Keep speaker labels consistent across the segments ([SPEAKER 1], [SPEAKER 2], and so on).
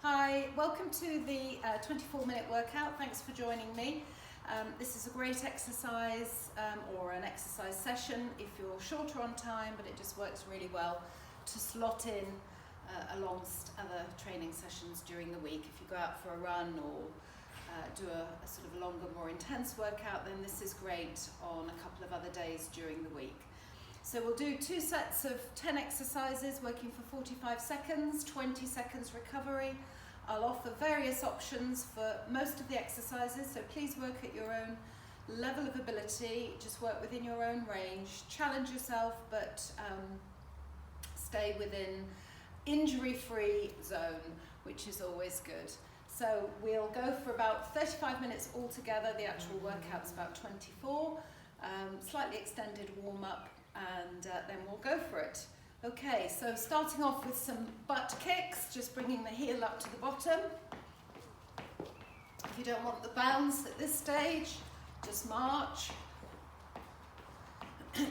[SPEAKER 1] Hi, welcome to the 24-minute workout. Thanks for joining me. This is a great exercise or an exercise session if you're shorter on time, but it just works really well to slot in alongside other training sessions during the week. If you go out for a run or do a sort of longer, more intense workout, then this is great on a couple of other days during the week. So we'll do 2 sets of 10 exercises working for 45 seconds, 20 seconds recovery. I'll offer various options for most of the exercises, so please work at your own level of ability, just work within your own range, challenge yourself, but stay within injury-free zone, which is always good. So we'll go for about 35 minutes altogether. The actual workout's about 24, slightly extended warm-up, and then we'll go for it. Okay, so starting off with some butt kicks, just bringing the heel up to the bottom. If you don't want the bounce at this stage, just march.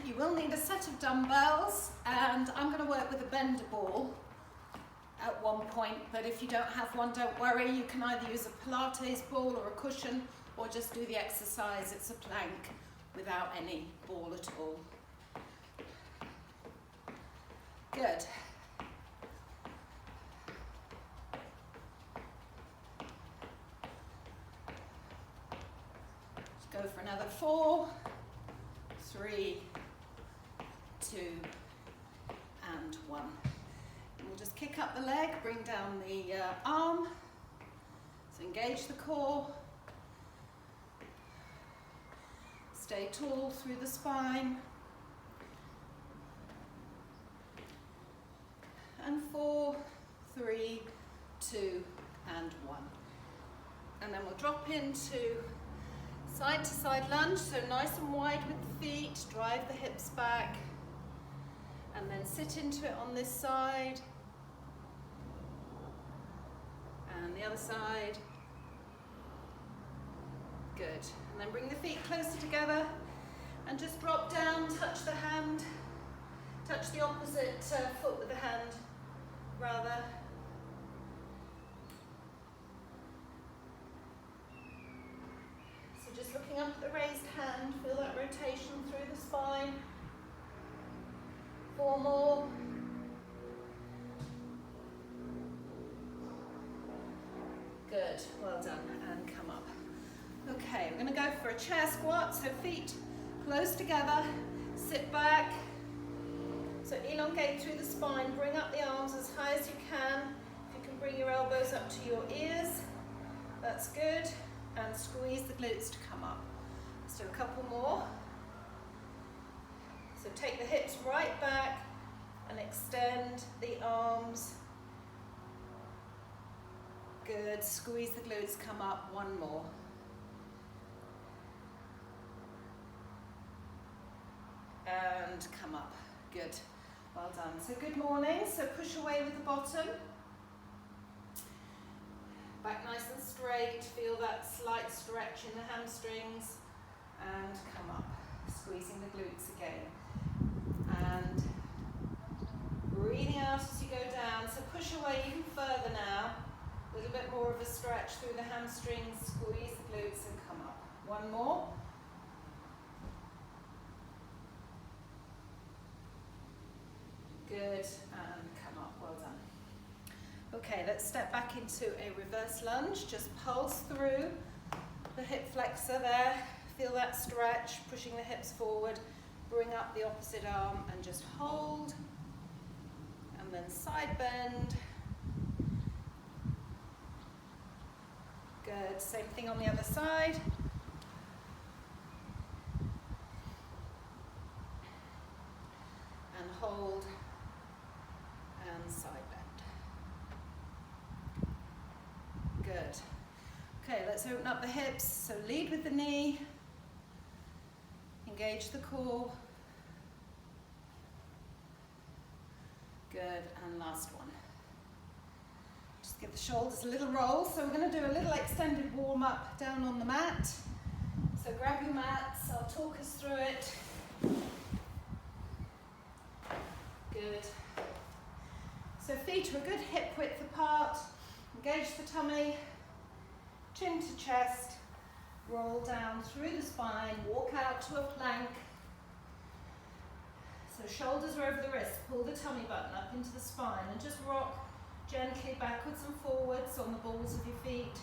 [SPEAKER 1] You will need a set of dumbbells, and I'm going to work with a bender ball at one point, but if you don't have one, don't worry. You can either use a Pilates ball or a cushion, or just do the exercise. It's a plank without any ball at all. Good. Let's go for another 4, 3, 2, and 1. And we'll just kick up the leg, bring down the arm. So engage the core. Stay tall through the spine. And 4, 3, 2, and 1. And then we'll drop into side to side lunge, so nice and wide with the feet, drive the hips back, and then sit into it on this side, and the other side. Good. And then bring the feet closer together, and just drop down, touch the hand, touch the opposite foot with the hand, rather. So just looking up at the raised hand, feel that rotation through the spine. 4 more. Good, well done, and come up. Okay, we're going to go for a chair squat, so feet close together, sit back. So elongate through the spine, bring up the arms as high as you can. If you can bring your elbows up to your ears, that's good. And squeeze the glutes to come up. Let's do a couple more. So take the hips right back and extend the arms. Good, squeeze the glutes, come up. 1 more. And come up. Good. Well done. So good morning. So push away with the bottom. Back nice and straight. Feel that slight stretch in the hamstrings. And come up. Squeezing the glutes again. And breathing out as you go down. So push away even further now. A little bit more of a stretch through the hamstrings. Squeeze the glutes and come up. 1 more. Good, and come up, well done. Okay, let's step back into a reverse lunge. Just pulse through the hip flexor there. Feel that stretch, pushing the hips forward. Bring up the opposite arm and just hold. And then side bend. Good, same thing on the other side. And hold. And side bend. Good. Okay, let's open up the hips. So lead with the knee. Engage the core. Good, and last one. Just give the shoulders a little roll. So we're going to do a little extended warm up down on the mat. So grab your mats, I'll talk us through it. Good. So feet are a good hip width apart. Engage to tummy, chin to chest, roll down through the spine, walk out to a plank. So shoulders are over the wrists, pull the tummy button up into the spine and just rock gently backwards and forwards on the balls of your feet.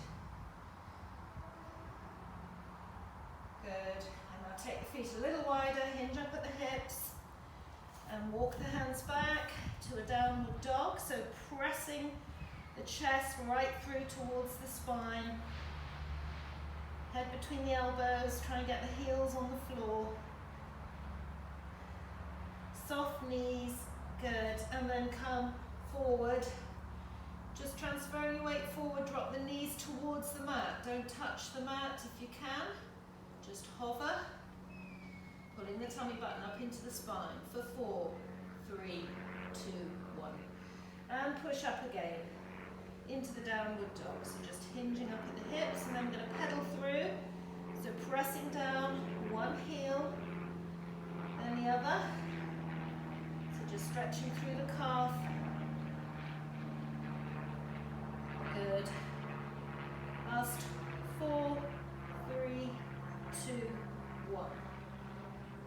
[SPEAKER 1] Good. And now take the feet a little wider, hinge up at the hips and walk the hands back to a downward dog. So pressing the chest right through towards the spine. Head between the elbows, try and get the heels on the floor. Soft knees, good, and then come forward. Just transferring your weight forward, drop the knees towards the mat. Don't touch the mat if you can. Just hover, pulling the tummy button up into the spine for 4, 3, 2, 1. And push up again into the downward dog. So just hinging up at the hips, and then we're going to pedal through. So pressing down one heel, then the other. Just stretching through the calf. Good. Last 4, 3, 2, 1.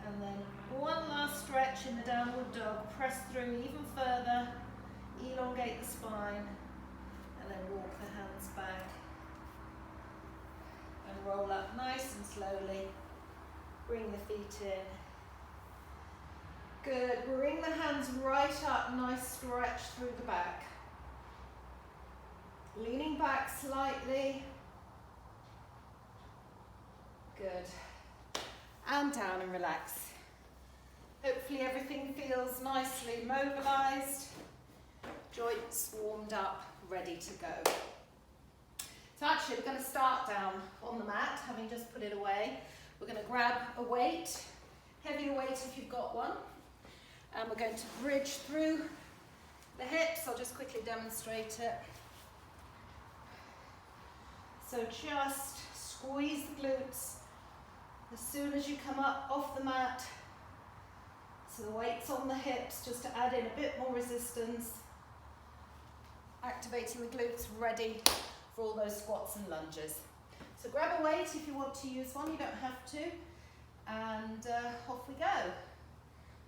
[SPEAKER 1] And then one last stretch in the downward dog. Press through even further. Elongate the spine. And then walk the hands back. And roll up nice and slowly. Bring the feet in. Good, bring the hands right up, nice stretch through the back. Leaning back slightly. Good. And down and relax. Hopefully everything feels nicely mobilized. Joints warmed up, ready to go. So actually we're going to start down on the mat, having just put it away. We're going to grab a weight, heavier weight if you've got one. And we're going to bridge through the hips. I'll just quickly demonstrate it. So just squeeze the glutes as soon as you come up off the mat. So the weight's on the hips, just to add in a bit more resistance. Activating the glutes, ready for all those squats and lunges. So grab a weight if you want to use one, you don't have to. And off we go.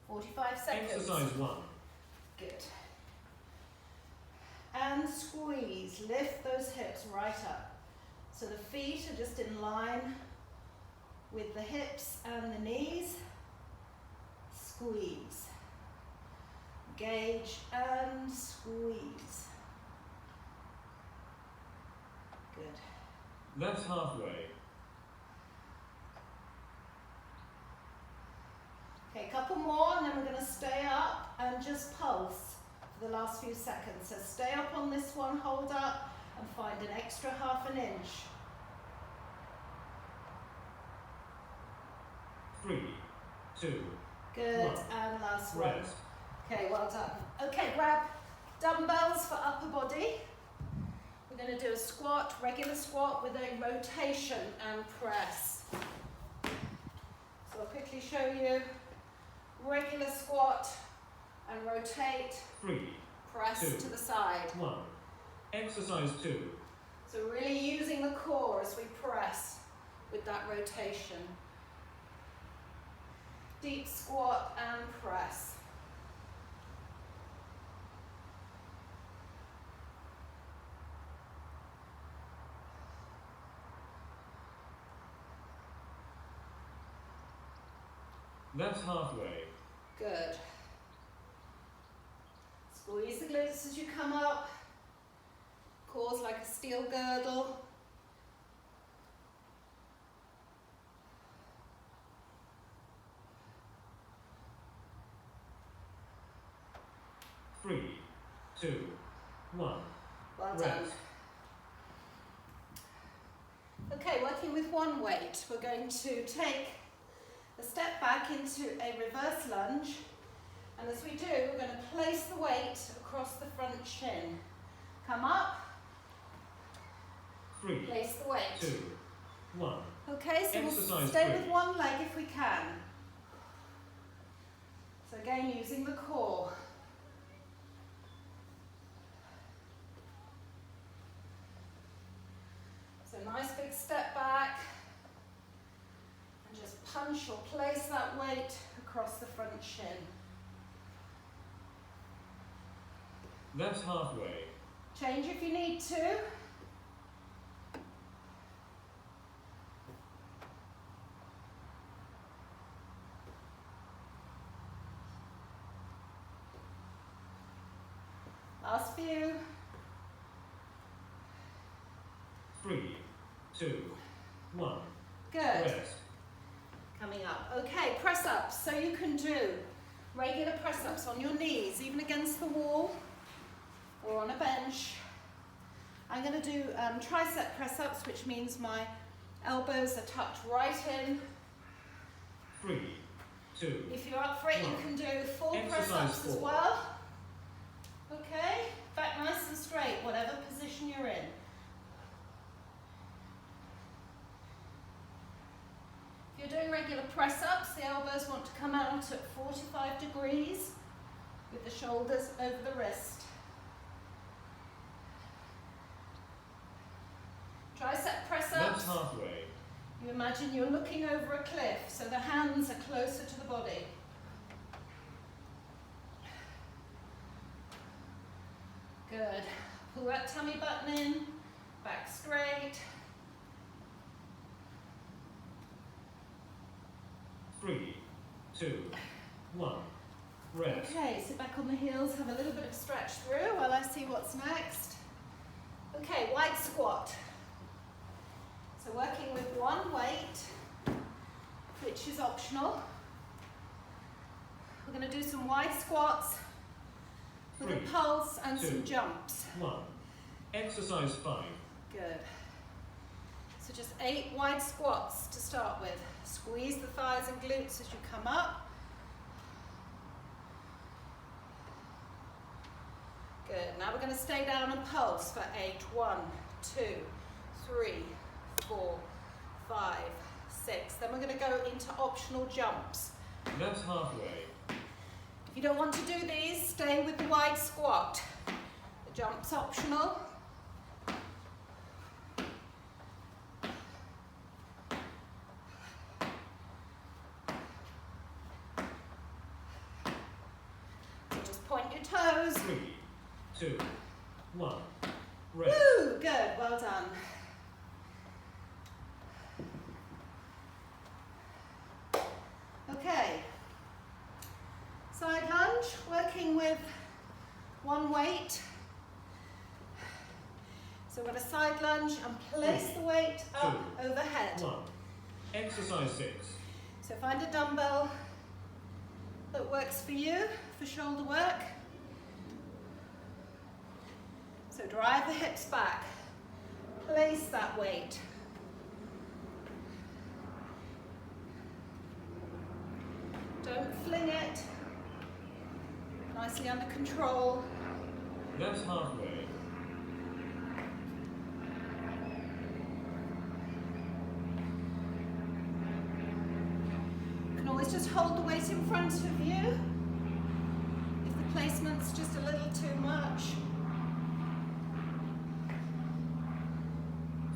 [SPEAKER 1] 45 seconds.
[SPEAKER 2] Exercise 1.
[SPEAKER 1] Good. And squeeze. Lift those hips right up. So the feet are just in line with the hips and the knees. Squeeze. Gauge and squeeze. Good.
[SPEAKER 2] That's halfway.
[SPEAKER 1] Okay, a couple more and then we're going to stay up and just pulse for the last few seconds. So stay up on this one, hold up and find an extra half an inch.
[SPEAKER 2] 3, 2,
[SPEAKER 1] Good,
[SPEAKER 2] 1.
[SPEAKER 1] and last one.
[SPEAKER 2] Rest.
[SPEAKER 1] Okay, well done. Okay, grab dumbbells for upper body. We're going to do a squat, regular squat with a rotation and press. So I'll quickly show you. Regular squat and rotate,
[SPEAKER 2] 3,
[SPEAKER 1] press
[SPEAKER 2] 2,
[SPEAKER 1] to the side.
[SPEAKER 2] 1. Exercise 2.
[SPEAKER 1] So really using the core as we press with that rotation. Deep squat and press.
[SPEAKER 2] That's halfway.
[SPEAKER 1] Good. Squeeze the glutes as you come up. Core's like a steel girdle.
[SPEAKER 2] Three, 2, 1.
[SPEAKER 1] Well done.
[SPEAKER 2] Rest.
[SPEAKER 1] Okay, working with one weight, we're going to take a step back into a reverse lunge, and as we do, we're going to place the weight across the front shin. Come up,
[SPEAKER 2] 3,
[SPEAKER 1] place the weight.
[SPEAKER 2] 2, 1.
[SPEAKER 1] Okay, so we'll
[SPEAKER 2] Exercise
[SPEAKER 1] stay
[SPEAKER 2] 3.
[SPEAKER 1] with one leg if we can. So again, using the core. Nice big step back. And just punch or place that weight across the front shin.
[SPEAKER 2] That's halfway.
[SPEAKER 1] Change if you need to. Last few.
[SPEAKER 2] 3, 2, 1.
[SPEAKER 1] Good.
[SPEAKER 2] Rest.
[SPEAKER 1] Coming up. Okay, press ups. So you can do regular press ups on your knees, even against the wall or on a bench. I'm going to do tricep press ups, which means my elbows are tucked right in.
[SPEAKER 2] 3, 2.
[SPEAKER 1] If you're up for it, you can do full press
[SPEAKER 2] Exercise
[SPEAKER 1] ups as
[SPEAKER 2] 4.
[SPEAKER 1] well. Okay, back nice and straight, whatever position you're in. If you're doing regular press ups, the elbows want to come out at 45 degrees with the shoulders over the wrist. Tricep press ups.
[SPEAKER 2] That's halfway.
[SPEAKER 1] You imagine you're looking over a cliff, so the hands are closer to the body. Good. Pull that tummy button in, back straight.
[SPEAKER 2] 3, 2, 1. Rest.
[SPEAKER 1] Okay, sit back on the heels, have a little bit of stretch through while I see what's next. Okay, wide squat. So working with one weight, which is optional. We're going to do some wide squats with a
[SPEAKER 2] 3,
[SPEAKER 1] pulse and
[SPEAKER 2] 2,
[SPEAKER 1] some jumps.
[SPEAKER 2] 1. Exercise 5.
[SPEAKER 1] Good. So just 8 wide squats to start with. Squeeze the thighs and glutes as you come up. Good. Now we're going to stay down and pulse for 8. 1, 2, 3, 4, 5, 6. Then we're going to go into optional jumps.
[SPEAKER 2] That's halfway.
[SPEAKER 1] If you don't want to do these, stay with the wide squat. The jump's optional. So just point your toes.
[SPEAKER 2] 3, 2, 1. Rest.
[SPEAKER 1] Woo! Good, well done. Okay. Side lunge, working with one weight. So we're going to side lunge and place the weight up overhead.
[SPEAKER 2] 1. Exercise 6.
[SPEAKER 1] So find a dumbbell that works for you for shoulder work. So drive the hips back. Place that weight. Don't fling it. Nicely under control.
[SPEAKER 2] That's halfway.
[SPEAKER 1] You can always just hold the weight in front of you if the placement's just a little too much.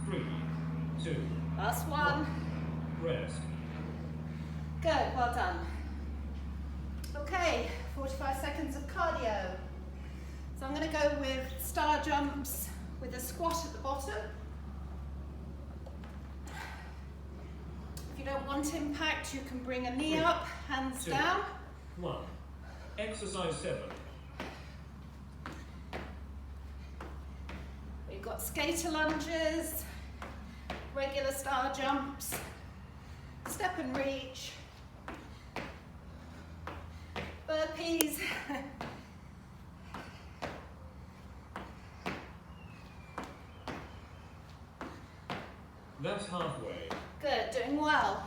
[SPEAKER 2] 3, 2,
[SPEAKER 1] Last one.
[SPEAKER 2] rest.
[SPEAKER 1] Good, well done. Okay, 45 seconds of cardio. So I'm going to go with star jumps with a squat at the bottom. If you don't want impact, you can bring a knee
[SPEAKER 2] 3,
[SPEAKER 1] up, hands
[SPEAKER 2] 2,
[SPEAKER 1] down.
[SPEAKER 2] 1. Exercise 7.
[SPEAKER 1] We've got skater lunges, regular star jumps, step and reach, burpees.
[SPEAKER 2] That's halfway.
[SPEAKER 1] Good, doing well.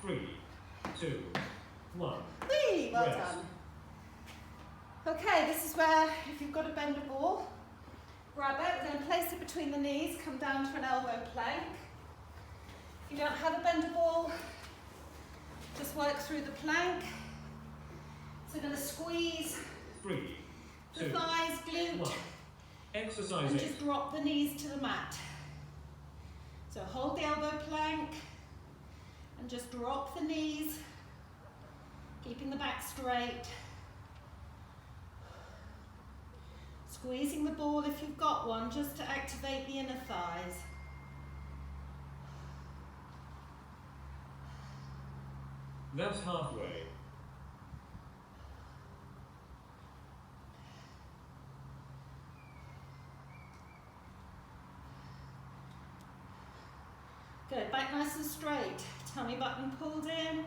[SPEAKER 2] Three, 2, 1.
[SPEAKER 1] Whee, well
[SPEAKER 2] Rest.
[SPEAKER 1] done. Okay, this is where, if you've got a bender ball, grab it, we're going to place it between the knees, come down to an elbow plank. If you don't have a bender ball, just work through the plank. So we're going to squeeze
[SPEAKER 2] 3,
[SPEAKER 1] the
[SPEAKER 2] 2,
[SPEAKER 1] thighs, glute,
[SPEAKER 2] 1. Exercise
[SPEAKER 1] and
[SPEAKER 2] 8.
[SPEAKER 1] just drop the knees to the mat. So hold the elbow plank and just drop the knees, keeping the back straight. Squeezing the ball if you've got one, just to activate the inner thighs.
[SPEAKER 2] That's halfway.
[SPEAKER 1] Good, back nice and straight. Tummy button pulled in.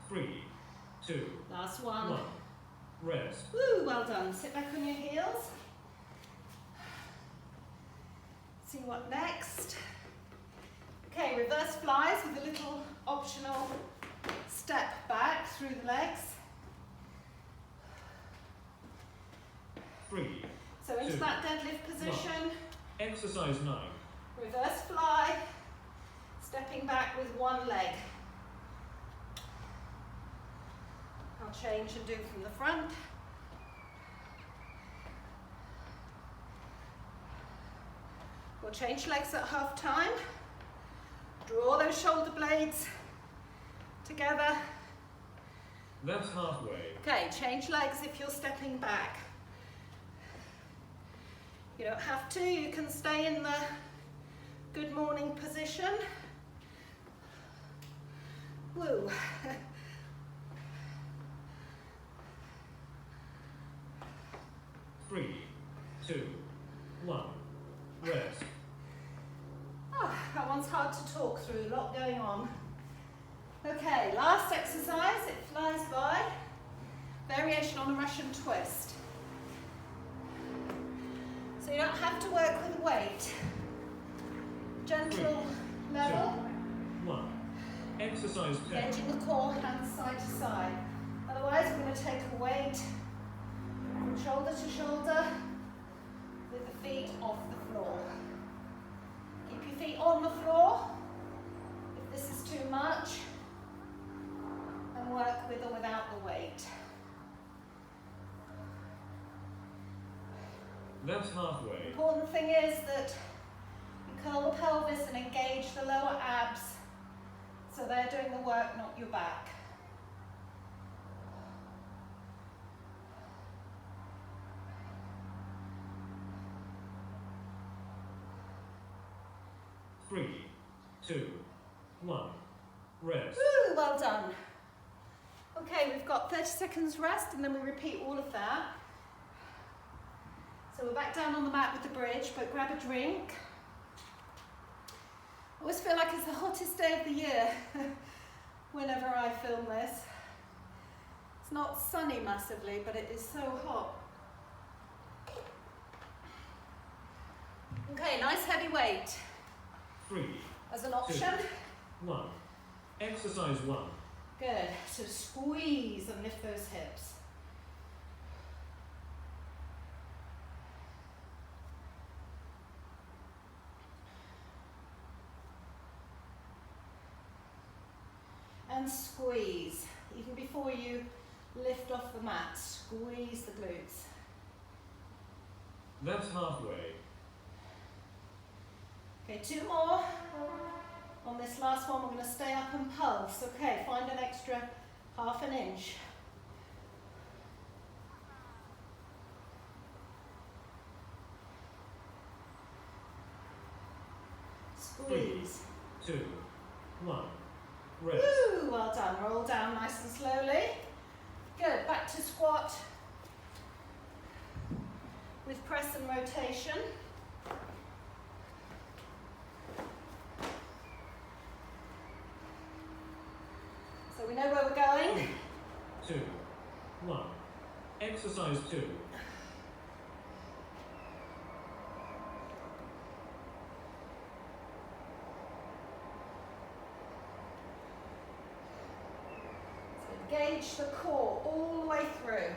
[SPEAKER 2] 3, 2,
[SPEAKER 1] Last one.
[SPEAKER 2] 1. Rest.
[SPEAKER 1] Woo, well done. Sit back on your heels. See what next. Okay, reverse flies with a little optional step back through the legs.
[SPEAKER 2] 3.
[SPEAKER 1] So into
[SPEAKER 2] 2,
[SPEAKER 1] that deadlift position.
[SPEAKER 2] Exercise 9.
[SPEAKER 1] Reverse fly. Stepping back with one leg. I'll change and do from the front. We'll change legs at half time. Draw those shoulder blades together.
[SPEAKER 2] That's halfway.
[SPEAKER 1] Okay, change legs if you're stepping back. You don't have to, you can stay in the good morning position. Woo.
[SPEAKER 2] 3, 2, 1. Rest.
[SPEAKER 1] That one's hard to talk through, a lot going on. Okay, last exercise, it flies by. Variation on a Russian twist. So you don't have to work with weight. Gentle
[SPEAKER 2] 3,
[SPEAKER 1] level.
[SPEAKER 2] 2, 1. Exercise 10.
[SPEAKER 1] Engaging the core, hands side to side. Otherwise, we're going to take a weight from shoulder to shoulder with the feet off the floor. Keep your feet on the floor if this is too much, and work with or without the weight.
[SPEAKER 2] That's halfway.
[SPEAKER 1] Important thing is that you curl the pelvis and engage the lower abs, so they're doing the work, not your back.
[SPEAKER 2] Three, 2, 1. Rest.
[SPEAKER 1] Woo, well done. Okay, we've got 30 seconds rest and then we repeat all of that. So we're back down on the mat with the bridge, but grab a drink. I always feel like it's the hottest day of the year whenever I film this. It's not sunny massively, but it is so hot. Okay, nice heavy weight
[SPEAKER 2] 3,
[SPEAKER 1] as an option.
[SPEAKER 2] 2, 1. Exercise 1.
[SPEAKER 1] Good, so squeeze and lift those hips. And squeeze, even before you lift off the mat, squeeze the glutes.
[SPEAKER 2] That's halfway.
[SPEAKER 1] Okay, 2 more. On this last one, we're going to stay up and pulse. Okay, find an extra ½ inch. Squeeze.
[SPEAKER 2] 3, 2, 1. Rest.
[SPEAKER 1] Woo, well done. Roll down nice and slowly. Good, back to squat with press and rotation. So we know where we're going.
[SPEAKER 2] 3, 2, 1. Exercise 2.
[SPEAKER 1] So engage the core all the way through.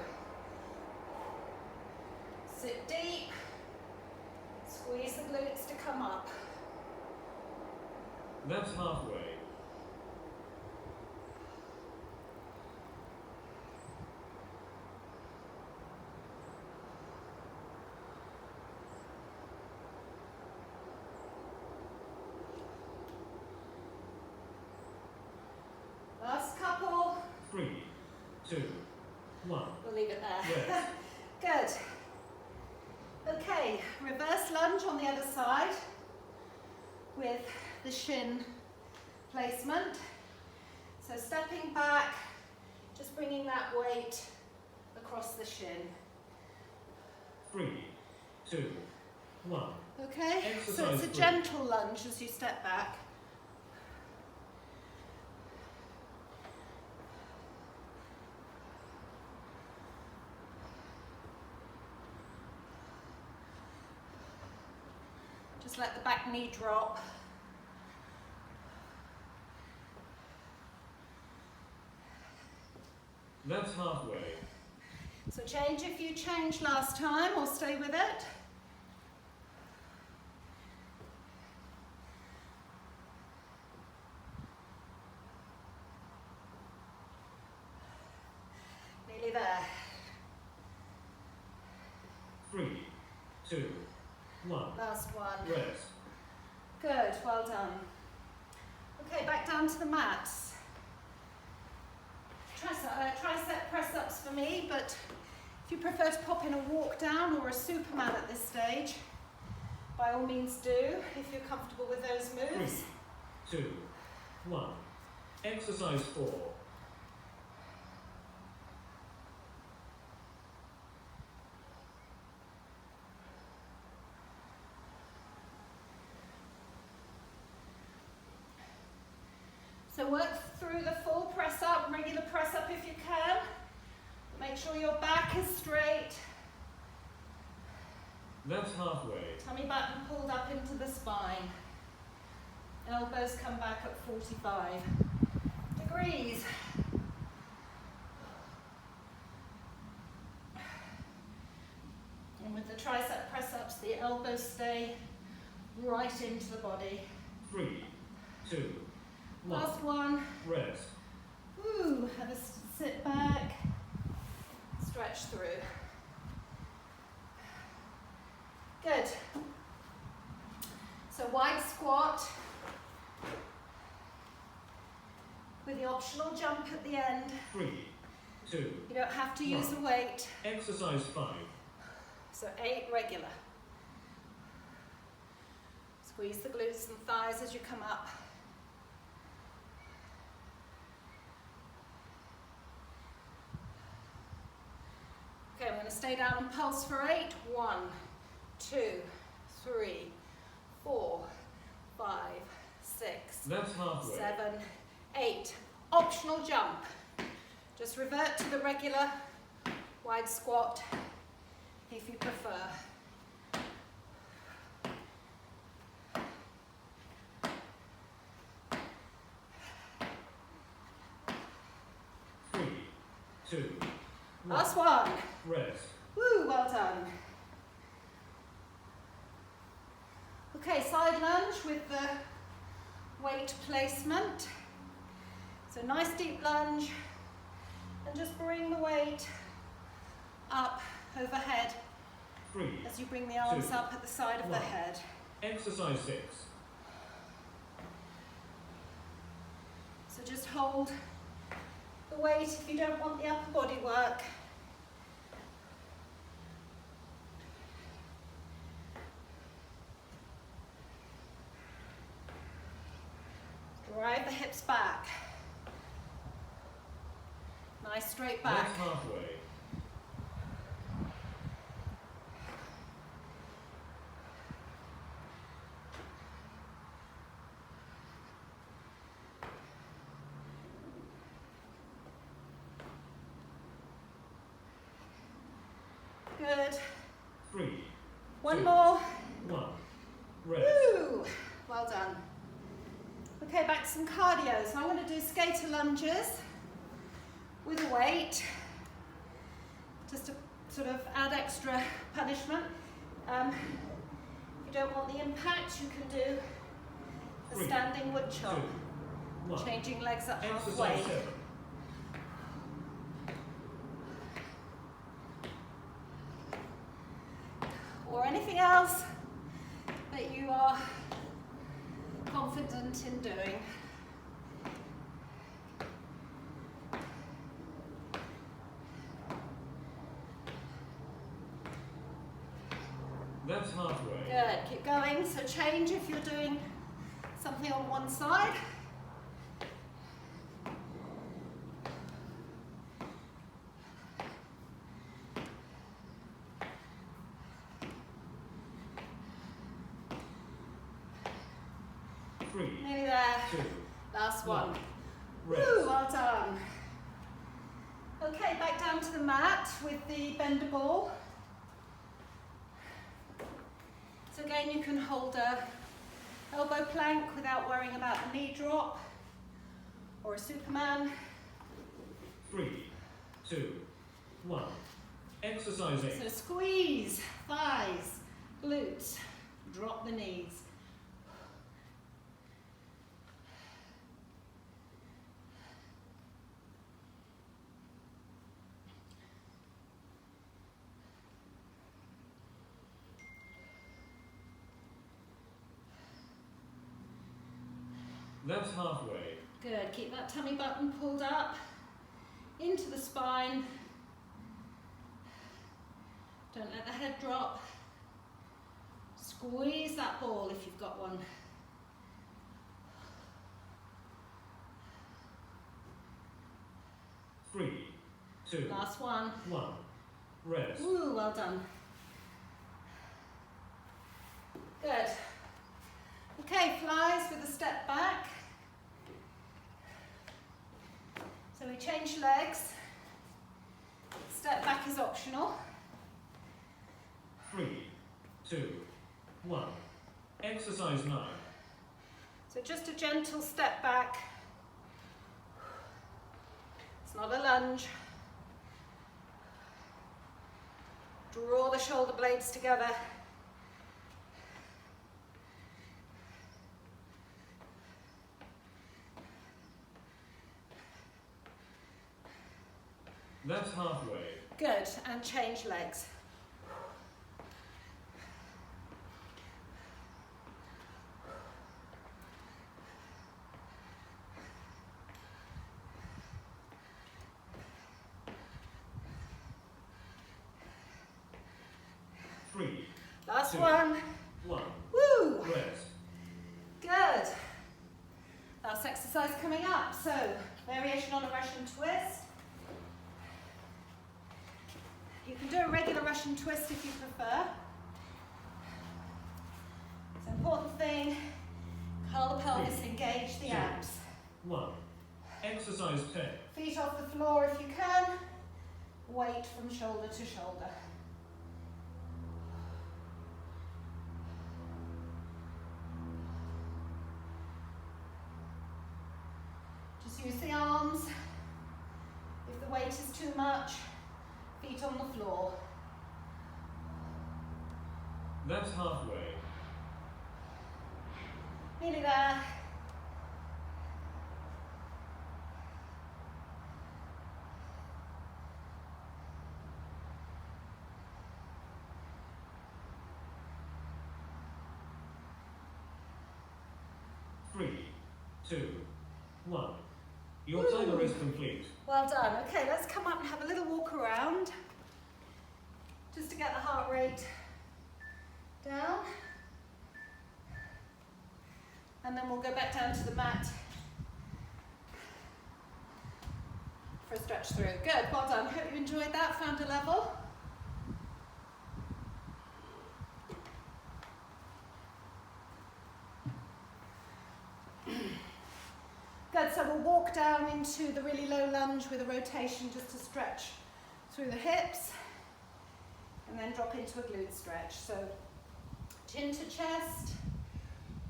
[SPEAKER 1] glutes to come up.
[SPEAKER 2] That's halfway.
[SPEAKER 1] Last couple.
[SPEAKER 2] 3, 2, 1.
[SPEAKER 1] We'll leave it there.
[SPEAKER 2] Yes.
[SPEAKER 1] Good. Okay, reverse lunge on the other side with the shin placement. So stepping back, just bringing that weight across the shin.
[SPEAKER 2] 3, 2, 1.
[SPEAKER 1] Okay, so
[SPEAKER 2] Exercise
[SPEAKER 1] it's a
[SPEAKER 2] 3.
[SPEAKER 1] gentle lunge as you step back. Just let the back knee drop.
[SPEAKER 2] That's halfway.
[SPEAKER 1] So change if you changed last time, or stay with it. Nearly there.
[SPEAKER 2] 3, 2, 1.
[SPEAKER 1] Last one.
[SPEAKER 2] Rest.
[SPEAKER 1] Good, well done. Okay, back down to the mats. Tricep press-ups for me, but if you prefer to pop in a walk down or a Superman at this stage, by all means do, if you're comfortable with those moves.
[SPEAKER 2] 3, 2, 1. Exercise 4.
[SPEAKER 1] So work through the full press up, regular press up if you can. Make sure your back is straight.
[SPEAKER 2] That's halfway.
[SPEAKER 1] Tummy button pulled up into the spine. Elbows come back at 45 degrees. And with the tricep press ups, the elbows stay right into the body.
[SPEAKER 2] 3, 2, 1.
[SPEAKER 1] Last one.
[SPEAKER 2] Rest.
[SPEAKER 1] Woo, have a sit back, stretch through. Good. So wide squat with the optional jump at the end.
[SPEAKER 2] 3, 2.
[SPEAKER 1] You don't have to use the
[SPEAKER 2] 1.
[SPEAKER 1] weight.
[SPEAKER 2] Exercise 5.
[SPEAKER 1] So 8 regular. Squeeze the glutes and thighs as you come up. Okay, I'm going to stay down and pulse for 8. 1, 2, 3, 4, 5, 6,
[SPEAKER 2] That's halfway.
[SPEAKER 1] 7, 8. Optional jump. Just revert to the regular wide squat if you prefer.
[SPEAKER 2] Three, 2, 1.
[SPEAKER 1] Last one.
[SPEAKER 2] Rest.
[SPEAKER 1] Woo, well done. Okay, side lunge with the weight placement. So nice deep lunge, and just bring the weight up overhead
[SPEAKER 2] 3.
[SPEAKER 1] as you bring the arms
[SPEAKER 2] 2,
[SPEAKER 1] up at the side of the
[SPEAKER 2] 1.
[SPEAKER 1] head.
[SPEAKER 2] Exercise 6.
[SPEAKER 1] So just hold the weight if you don't want the upper body work. Drive the hips back. Nice straight back.
[SPEAKER 2] That's halfway.
[SPEAKER 1] Good.
[SPEAKER 2] 3,
[SPEAKER 1] One
[SPEAKER 2] 2,
[SPEAKER 1] more.
[SPEAKER 2] 1. Rest.
[SPEAKER 1] Woo! Well done. Okay, back to some cardio. So I'm going to do skater lunges with a weight, just to sort of add extra punishment. If you don't want the impact, you can do a
[SPEAKER 2] 3,
[SPEAKER 1] standing wood
[SPEAKER 2] 2,
[SPEAKER 1] chop,
[SPEAKER 2] 1.
[SPEAKER 1] changing legs up
[SPEAKER 2] Exercise
[SPEAKER 1] halfway.
[SPEAKER 2] 7.
[SPEAKER 1] Or anything else that you are confident in doing.
[SPEAKER 2] That's halfway.
[SPEAKER 1] Good, keep going. So change if you're doing something on one side. Nearly there.
[SPEAKER 2] 2.
[SPEAKER 1] Last one.
[SPEAKER 2] Rest.
[SPEAKER 1] Woo, well done. Okay, back down to the mat with the bender ball. So again, you can hold a elbow plank without worrying about a knee drop or a Superman.
[SPEAKER 2] 3, 2, 1. Exercise 8.
[SPEAKER 1] So squeeze, thighs, glutes, drop the knees.
[SPEAKER 2] That's halfway.
[SPEAKER 1] Good, keep that tummy button pulled up into the spine. Don't let the head drop. Squeeze that ball if you've got one.
[SPEAKER 2] Three, 2,
[SPEAKER 1] Last one.
[SPEAKER 2] 1. Rest.
[SPEAKER 1] Ooh, well done. Good. Okay, flies with a step back. So we change legs. Step back is optional.
[SPEAKER 2] 3, 2, 1. Exercise 9.
[SPEAKER 1] So just a gentle step back. It's not a lunge. Draw the shoulder blades together.
[SPEAKER 2] That's halfway.
[SPEAKER 1] Good, and change legs.
[SPEAKER 2] Three,
[SPEAKER 1] Last
[SPEAKER 2] 2,
[SPEAKER 1] one.
[SPEAKER 2] 1.
[SPEAKER 1] Woo!
[SPEAKER 2] Rest.
[SPEAKER 1] Good. Last exercise coming up. So, variation on a Russian twist. You can do a regular Russian twist if you prefer. It's an important thing. Curl the pelvis, engage the
[SPEAKER 2] 2,
[SPEAKER 1] abs.
[SPEAKER 2] 1. Exercise 10.
[SPEAKER 1] Feet off the floor if you can. Weight from shoulder to shoulder. Just use the arms. If the weight is too much, feet on the floor.
[SPEAKER 2] That's halfway.
[SPEAKER 1] Nearly there.
[SPEAKER 2] Three, 2, 1. Your
[SPEAKER 1] Woo.
[SPEAKER 2] timer is complete.
[SPEAKER 1] Well done. Okay, let's come up and have a little walk around. Just to get the heart rate down. And then we'll go back down to the mat for a stretch through. Good, well done. Hope you enjoyed that, found a level. Good, so we'll walk down into the really low lunge with a rotation just to stretch through the hips. And then drop into a glute stretch. So chin to chest,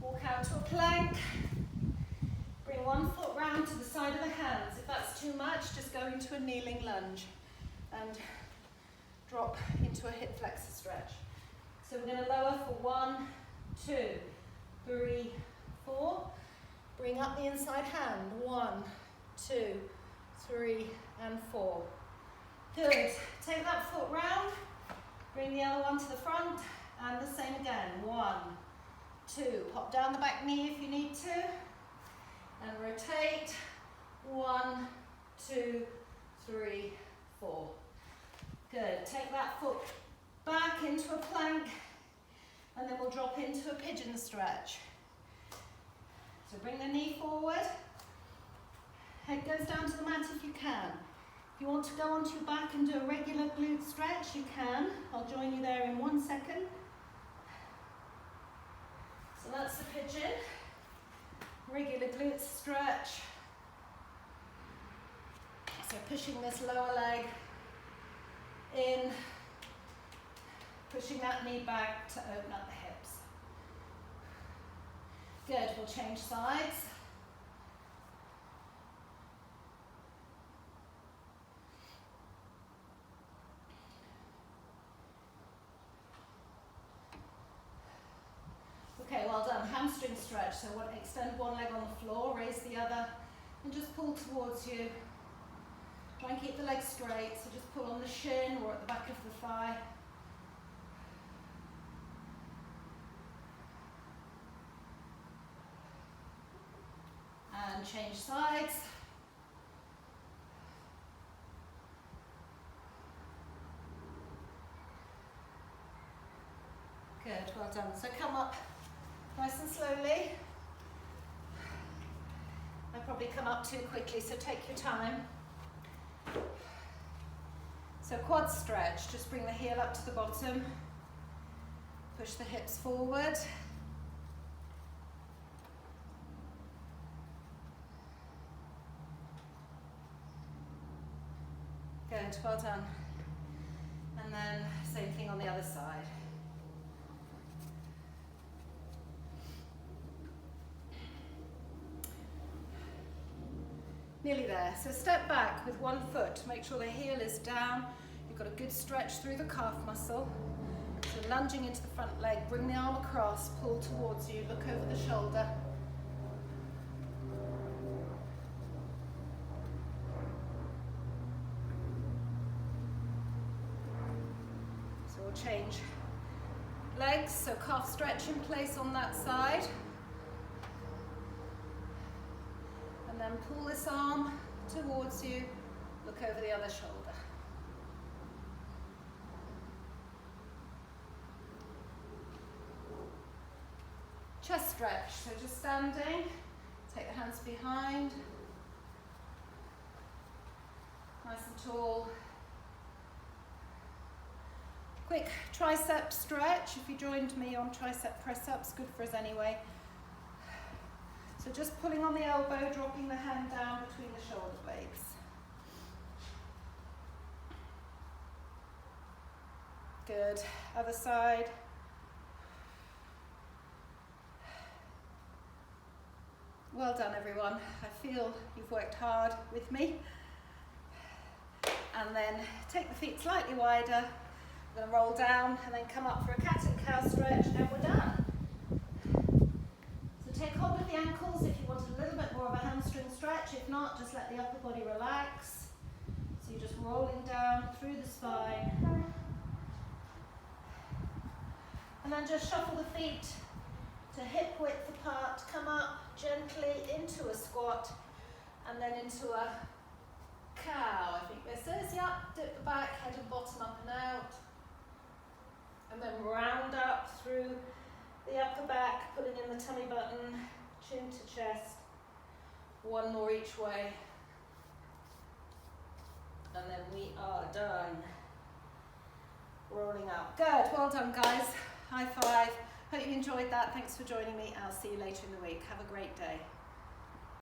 [SPEAKER 1] walk out to a plank. Bring one foot round to the side of the hands. If that's too much, just go into a kneeling lunge and drop into a hip flexor stretch. So we're going to lower for 1, 2, 3, 4. Bring up the inside hand. 1, 2, 3, and 4. Good. Take that foot round. Bring the other one to the front. And the same again. 1, 2. Hop down the back knee if you need to. And rotate. 1, 2, 3, 4. Good. Take that foot back into a plank. And then we'll drop into a pigeon stretch. So bring the knee forward. Head goes down to the mat if you can. If you want to go onto your back and do a regular glute stretch, you can. I'll join you there in 1 second. So that's the pigeon. Regular glute stretch. So pushing this lower leg in, pushing that knee back to open up the hips. Good, we'll change sides. Okay, well done. Hamstring stretch. So extend one leg on the floor, raise the other, and just pull towards you. Try and keep the legs straight, so just pull on the shin or at the back of the thigh. And change sides. Good, well done. So come up nice and slowly. I probably come up too quickly, so take your time. So quad stretch, just bring the heel up to the bottom. Push the hips forward. Good, well done. And then same thing on the other side. Nearly there. So step back with one foot. Make sure the heel is down. You've got a good stretch through the calf muscle. So lunging into the front leg, bring the arm across, pull towards you, look over the shoulder. So we'll change legs. So calf stretch in place on that side. And then pull this arm towards you, look over the other shoulder. Chest stretch, so just standing, take the hands behind, nice and tall. Quick tricep stretch, if you joined me on tricep press-ups, good for us anyway. So just pulling on the elbow, dropping the hand down between the shoulder blades. Good. Other side. Well done, everyone. I feel you've worked hard with me. And then take the feet slightly wider. We're going to roll down and then come up for a cat and cow stretch, and we're done. Take hold of the ankles if you want a little bit more of a hamstring stretch. If not, just let the upper body relax. So you're just rolling down through the spine. And then just shuffle the feet to hip width apart. Come up gently into a squat and then into a cow, I think this is. Yep, dip the back, head and bottom up and out. And then round up through the upper back, pulling in the tummy button, chin to chest. One more each way. And then we are done. Rolling up. Good, well done guys. High five. Hope you enjoyed that. Thanks for joining me. I'll see you later in the week. Have a great day.